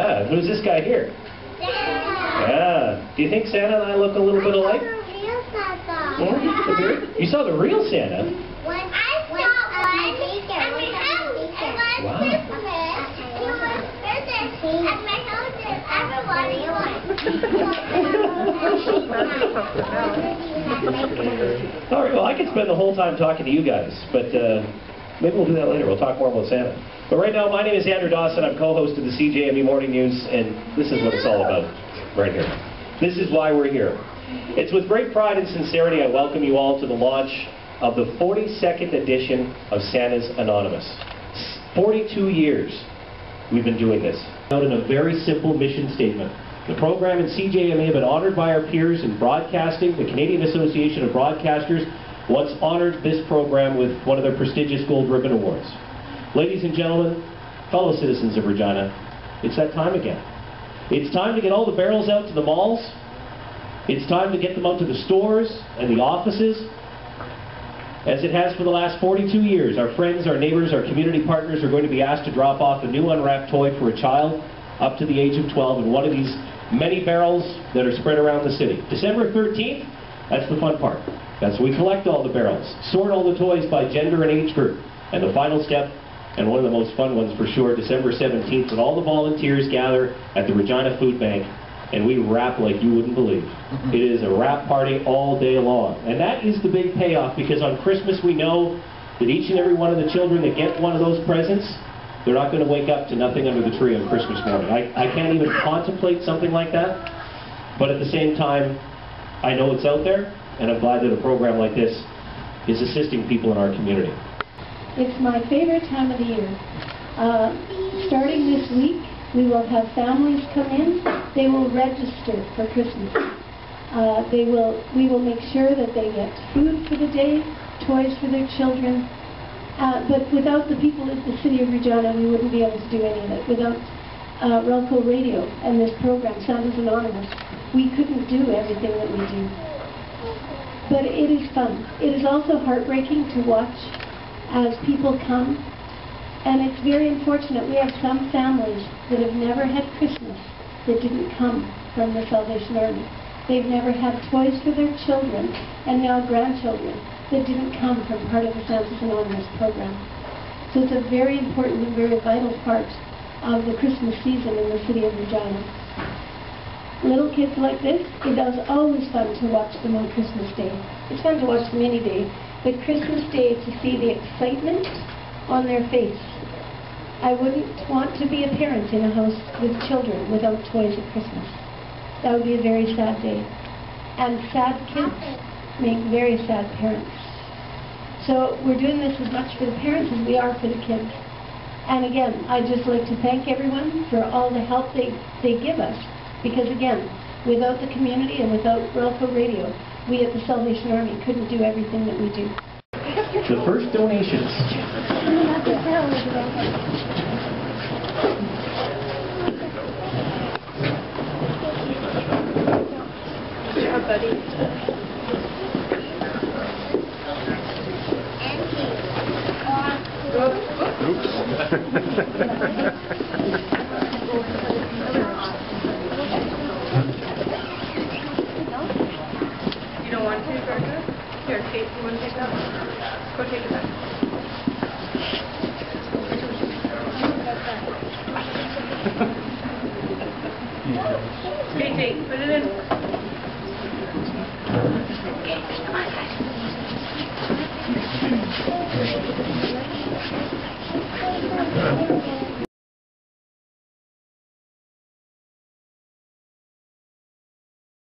Who's this guy here? Santa. Yeah. Do you think Santa and I look a little bit alike? I saw the real Santa. Yeah? You saw the real Santa? I saw one at my house. And last Christmas, he was visiting at my house and everybody All right, well, I could spend the whole time talking to you guys, but maybe we'll do that later. We'll talk more about Santa. But right now, my name is Andrew Dawson. I'm co-host of the CJME Morning News, and this is what it's all about right here. This is why we're here. It's with great pride and sincerity I welcome you all to the launch of the 42nd edition of Santa's Anonymous. 42 years we've been doing this. Out in a very simple mission statement. The program and CJME have been honored by our peers in broadcasting. The Canadian Association of Broadcasters once honored this program with one of their prestigious Gold Ribbon Awards. Ladies and gentlemen, fellow citizens of Regina, it's that time again. It's time to get all the barrels out to the malls. It's time to get them out to the stores and the offices. As it has for the last 42 years, our friends, our neighbors, our community partners are going to be asked to drop off a new unwrapped toy for a child up to the age of 12 in one of these many barrels that are spread around the city. December 13th, that's the fun part. That's when we collect all the barrels, sort all the toys by gender and age group. And the final step, and one of the most fun ones for sure, December 17th, when all the volunteers gather at the Regina Food Bank and we wrap like you wouldn't believe. It is a wrap party all day long. And that is the big payoff, because on Christmas we know that each and every one of the children that get one of those presents, they're not going to wake up to nothing under the tree on Christmas morning. I can't even contemplate something like that, but at the same time, I know it's out there, and I'm glad that a program like this is assisting people in our community. It's my favorite time of the year. Starting this week, we will have families come in. They will register for Christmas. We will make sure that they get food for the day, toys for their children. But without the people of the City of Regina, we wouldn't be able to do any of it. Without Relco Radio and this program, Santa's Anonymous, we couldn't do everything that we do. But it is fun. It is also heartbreaking to watch as people come, and it's very unfortunate. We have some families that have never had Christmas that didn't come from the Salvation Army. They've never had toys for their children, and now grandchildren, that didn't come from part of the Santa's Anonymous program. So it's a very important and very vital part of the Christmas season in the City of Regina. Little kids like this, it is always fun to watch them on Christmas Day. It's fun to watch them any day, but Christmas Day, to see the excitement on their face. I wouldn't want to be a parent in a house with children without toys at Christmas. That would be a very sad day. And sad kids make very sad parents. So we're doing this as much for the parents as we are for the kids. And again, I'd just like to thank everyone for all the help they give us. Because again, without the community and without Relco Radio, we at the Salvation Army couldn't do everything that we do. The first donations. Good job, buddy. You don't want to, Bertha? Here, Kate, you want to take that? Go take it back. Kate, put it in. Come on, guys.